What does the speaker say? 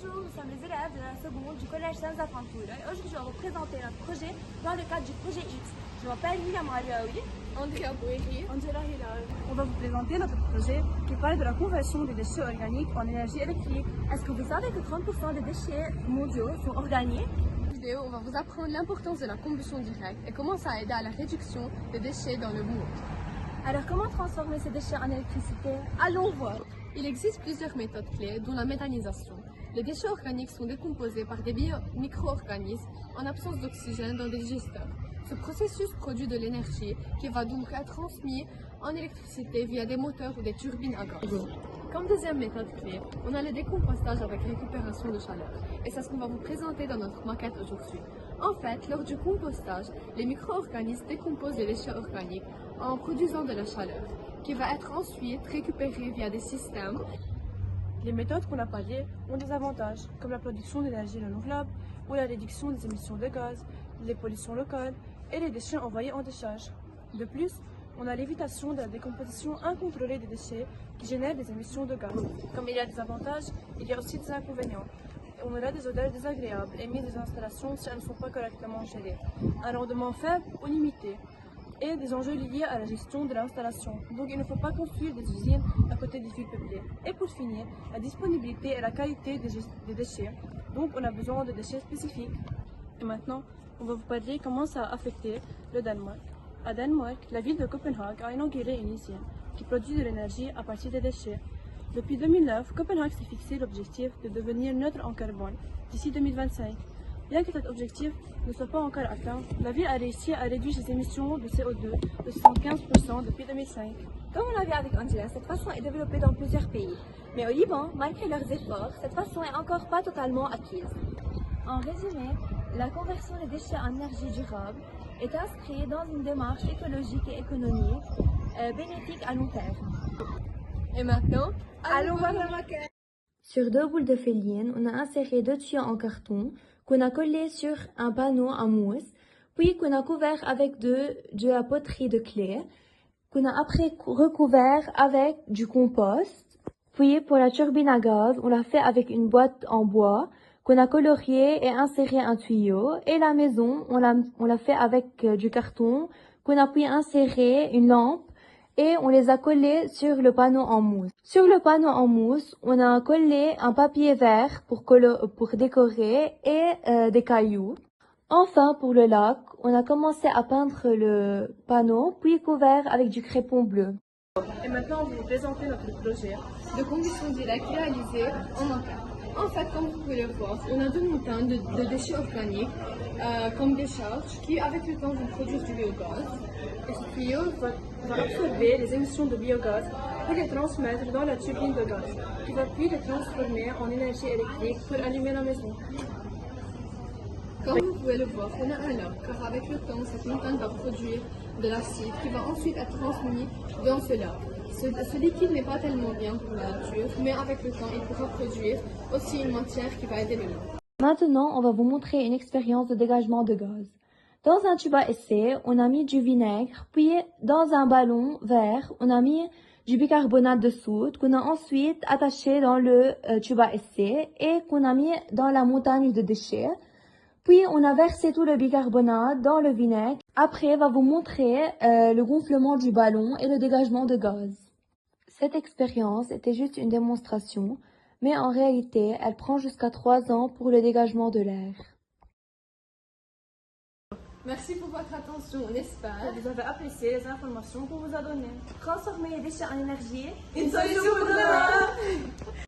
Bonjour, nous sommes les élèves de la seconde du collège Senza Fantura et aujourd'hui je vais vous présenter notre projet dans le cadre du projet X. Je m'appelle William Ariaoui. Andrea Bouéry. Angela Hilal. On va vous présenter notre projet qui parle de la conversion des déchets organiques en énergie électrique. Est-ce que vous savez que 30% des déchets mondiaux sont organiques? Vidéo, on va vous apprendre l'importance de la combustion directe et comment ça aide à la réduction des déchets dans le monde. Alors comment transformer ces déchets en électricité? Allons voir. Il existe plusieurs méthodes clés, dont la méthanisation. Les déchets organiques sont décomposés par des micro-organismes en absence d'oxygène dans des digesteurs. Ce processus produit de l'énergie qui va donc être transmise en électricité via des moteurs ou des turbines à gaz. Comme deuxième méthode clé, on a le décompostage avec récupération de chaleur. Et c'est ce qu'on va vous présenter dans notre maquette aujourd'hui. En fait, lors du compostage, les micro-organismes décomposent les déchets organiques en produisant de la chaleur, qui va être ensuite récupérée via des systèmes. Les méthodes qu'on a parlé ont des avantages, comme la production d'énergie renouvelable ou la réduction des émissions de gaz, les pollutions locales et les déchets envoyés en décharge. De plus, on a l'évitation de la décomposition incontrôlée des déchets qui génèrent des émissions de gaz. Comme il y a des avantages, il y a aussi des inconvénients. On aura des odeurs désagréables émises des installations si elles ne sont pas correctement gérées, un rendement faible ou limité, et des enjeux liés à la gestion de l'installation. Donc il ne faut pas construire des usines à côté des villes peuplées. Et pour finir, la disponibilité et la qualité des déchets. Donc on a besoin de déchets spécifiques. Et maintenant, on va vous parler comment ça a affecté le Danemark. À Danemark, la ville de Copenhague a inauguré une usine qui produit de l'énergie à partir des déchets. Depuis 2009, Copenhague s'est fixé l'objectif de devenir neutre en carbone d'ici 2025. Bien que cet objectif ne soit pas encore atteint, la ville a réussi à réduire ses émissions de CO2 de 75% depuis 2005. Comme on l'a vu avec Angela, cette façon est développée dans plusieurs pays. Mais au Liban, malgré leurs efforts, cette façon est encore pas totalement acquise. En résumé, la conversion des déchets en énergie durable est inscrite dans une démarche écologique et économique bénéfique à long terme. Et maintenant, Allons voir la maquette. Sur deux boules de féline, on a inséré deux tuyaux en carton qu'on a collés sur un panneau en mousse, puis qu'on a couvert avec de la poterie de clé, qu'on a après recouvert avec du compost. Puis pour la turbine à gaz, on l'a fait avec une boîte en bois qu'on a coloriée et inséré un tuyau. Et la maison, on l'a fait avec du carton qu'on a puis inséré une lampe et on les a collés sur le panneau en mousse. Sur le panneau en mousse, on a collé un papier vert pour décorer et des cailloux. Enfin, pour le lac, on a commencé à peindre le panneau, puis couvert avec du crépon bleu. Et maintenant, on va vous présenter notre projet. de combustion directe réalisée en maquette. En fait, comme vous pouvez le voir, on a deux montagnes de déchets organiques comme décharge qui, avec le temps, vont produire du biogaz. Et ce tuyau va absorber les émissions de biogaz pour les transmettre dans la turbine de gaz, qui va puis les transformer en énergie électrique pour allumer la maison. Comme vous pouvez le voir, on a un lac, car avec le temps, cette montagne va produire de l'acide qui va ensuite être transmis dans ce lac. Ce liquide n'est pas tellement bien pour la nature, mais avec le temps, il pourra produire aussi une matière qui va aider le lac. Maintenant, on va vous montrer une expérience de dégagement de gaz. Dans un tube à essai, on a mis du vinaigre, puis dans un ballon vert, on a mis du bicarbonate de soude qu'on a ensuite attaché dans le tube à essai et qu'on a mis dans la montagne de déchets. Puis on a versé tout le bicarbonate dans le vinaigre. Après, on va vous montrer le gonflement du ballon et le dégagement de gaz. Cette expérience était juste une démonstration, mais en réalité, elle prend jusqu'à 3 ans pour le dégagement de l'air. Merci pour votre attention, on espère. Vous avez apprécié les informations qu'on vous a données. Transformer les déchets en énergie. Une solution pour demain!